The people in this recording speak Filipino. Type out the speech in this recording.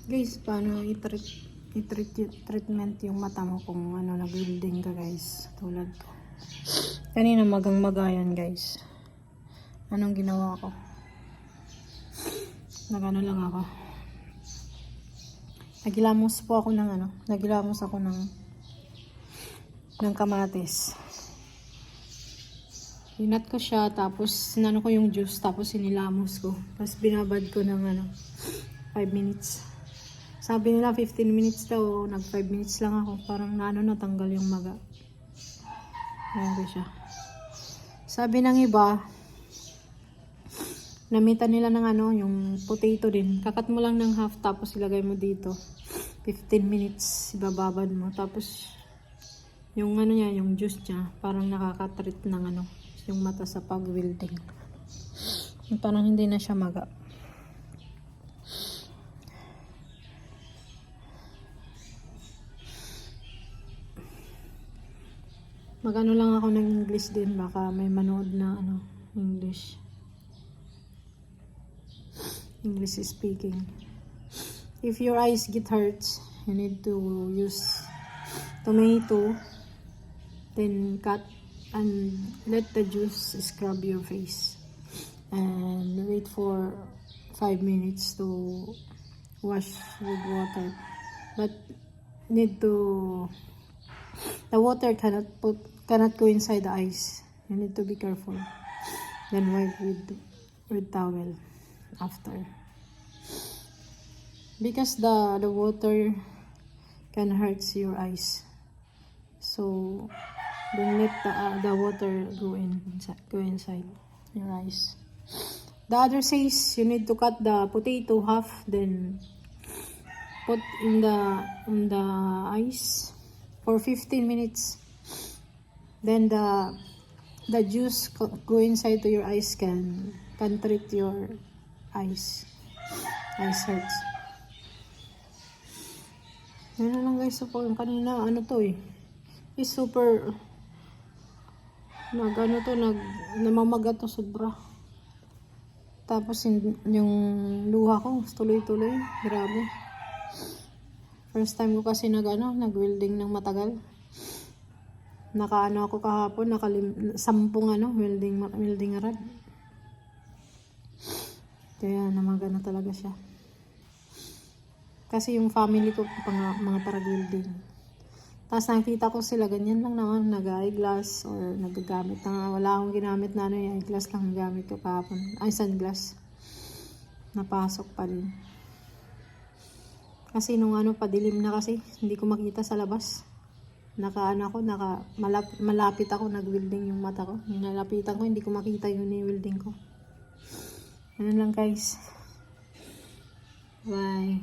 Guys, paano treatment yung mata mo kung ano, nag-welding ka guys. Tulad ko. Kanina magang-maga yan guys. Anong ginawa ko? Nagano lang ako. Nagilamos ako ng kamatis. Inat ko siya, tapos sinano ko yung juice, tapos sinilamos ko. Tapos binabad ko ng 5 minutes. Sabi nila 15 minutes daw, nag 5 minutes lang ako. Parang natanggal yung maga. Ayan siya. Sabi ng iba, namitan nila ng yung potato din. Kakat mo lang ng half, tapos ilagay mo dito. 15 minutes, ibababad mo. Tapos, yung niya, yung juice niya, parang nakaka-treat ng yung mata sa pag-welding. Parang hindi na siya maga. Magano lang ako ng English din, baka may manood na English speaking. If your eyes get hurt, you need to use tomato, then cut and let the juice scrub your face, and wait for 5 minutes to wash with water. But the water cannot go inside the eyes. You need to be careful. Then wipe with towel after, because the water can hurt your eyes. So don't let the water go inside your eyes. The other says you need to cut the potato half, then put in the eyes for 15 minutes. Then the juice go inside to your eyes, can treat your eyes hurts. Yan lang guys. So kanina is super namamaga to sobra. Tapos yung luha ko tuloy-tuloy, grabe. First time ko kasi nag-welding ng matagal. Ako kahapon, 10 welding rod. Kaya namagana talaga siya. Kasi yung family ko mga parag-welding. Tapos nakita ko sila ganyan lang naman, nag-eyeglass or nagagamit na. Wala akong ginamit na eyeglass lang gamit ko kahapon. Ay, sunglass. Napasok pa din. Kasi nung padilim na kasi, hindi ko makita sa labas. Malapit ako nag-welding yung mata ko. Yung nalapitan ko, hindi ko makita yung ni-welding ko. Ano lang guys. Bye.